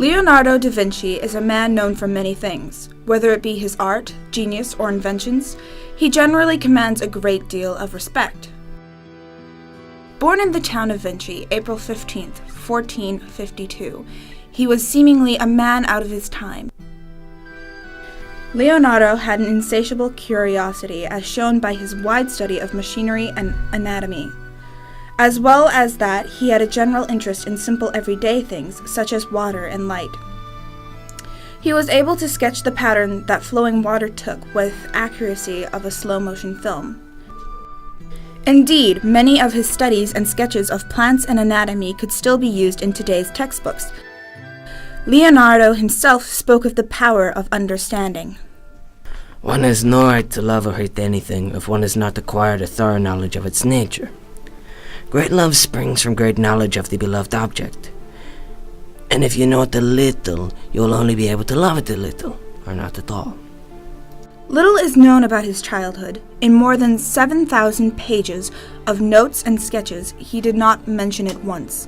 Leonardo da Vinci is a man known for many things. Whether it be his art, genius, or inventions, he generally commands a great deal of respect. Born in the town of Vinci, April 15, 1452, he was seemingly a man out of his time. Leonardo had an insatiable curiosity, as shown by his wide study of machinery and anatomy. As well as that, he had a general interest in simple everyday things, such as water and light. He was able to sketch the pattern that flowing water took with accuracy of a slow-motion film. Indeed, many of his studies and sketches of plants and anatomy could still be used in today's textbooks. Leonardo himself spoke of the power of understanding. One has no right to love or hate anything if one has not acquired a thorough knowledge of its nature. Great love springs from great knowledge of the beloved object. And if you know it a little, you will only be able to love it a little, or not at all. Little is known about his childhood. In more than 7,000 pages of notes and sketches, he did not mention it once.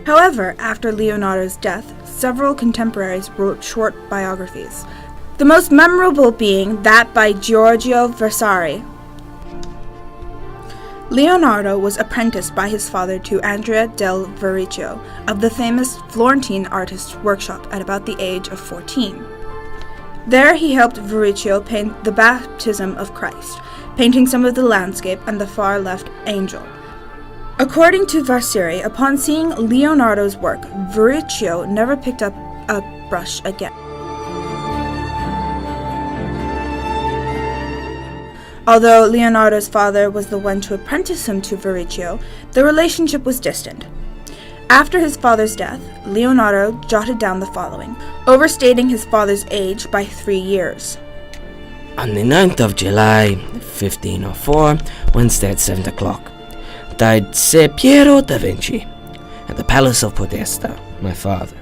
However, after Leonardo's death, several contemporaries wrote short biographies, the most memorable being that by Giorgio Vasari. Leonardo was apprenticed by his father to Andrea del Verrocchio of the famous Florentine artist's workshop at about the age of 14. There he helped Verrocchio paint the baptism of Christ, painting some of the landscape and the far left angel. According to Vasari, upon seeing Leonardo's work, Verrocchio never picked up a brush again. Although Leonardo's father was the one to apprentice him to Verrocchio, the relationship was distant. After his father's death, Leonardo jotted down the following, overstating his father's age by 3 years. On the 9th of July, 1504, Wednesday at 7 o'clock, died Ser Piero da Vinci at the Palace of Podesta, my father.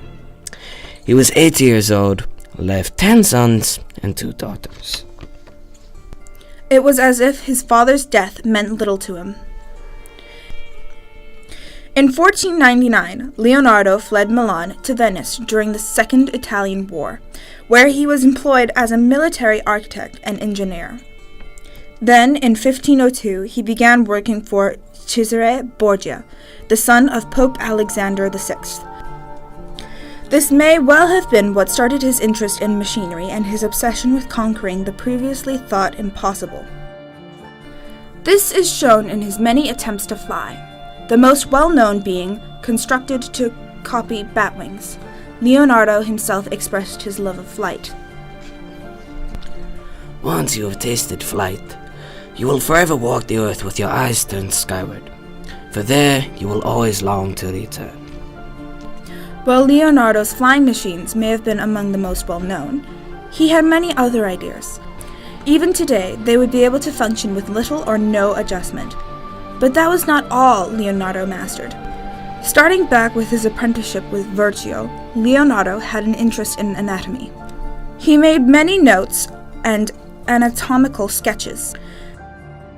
He was 80 years old, left 10 sons and 2 daughters. It was as if his father's death meant little to him. In 1499, Leonardo fled Milan to Venice during the Second Italian War, where he was employed as a military architect and engineer. Then, in 1502, he began working for Cesare Borgia, the son of Pope Alexander VI. This may well have been what started his interest in machinery and his obsession with conquering the previously thought impossible. This is shown in his many attempts to fly, the most well-known being constructed to copy bat wings. Leonardo himself expressed his love of flight. Once you have tasted flight, you will forever walk the earth with your eyes turned skyward, for there you will always long to return. While Leonardo's flying machines may have been among the most well-known, he had many other ideas. Even today, they would be able to function with little or no adjustment. But that was not all Leonardo mastered. Starting back with his apprenticeship with Verrocchio, Leonardo had an interest in anatomy. He made many notes and anatomical sketches.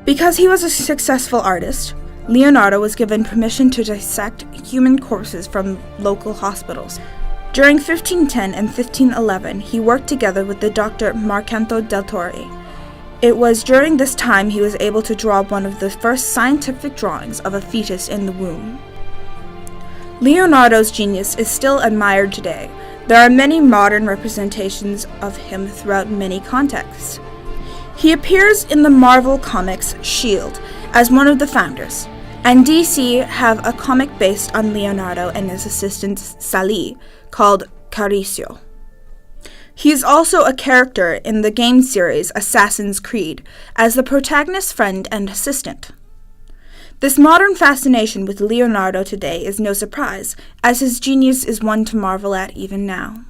Because he was a successful artist, Leonardo was given permission to dissect human corpses from local hospitals. During 1510 and 1511, he worked together with the doctor Marcanto del Torre. It was during this time he was able to draw one of the first scientific drawings of a fetus in the womb. Leonardo's genius is still admired today. There are many modern representations of him throughout many contexts. He appears in the Marvel Comics S.H.I.E.L.D. as one of the founders, and DC have a comic based on Leonardo and his assistant Sally called Caricio. He is also a character in the game series Assassin's Creed as the protagonist's friend and assistant. This modern fascination with Leonardo today is no surprise, as his genius is one to marvel at even now.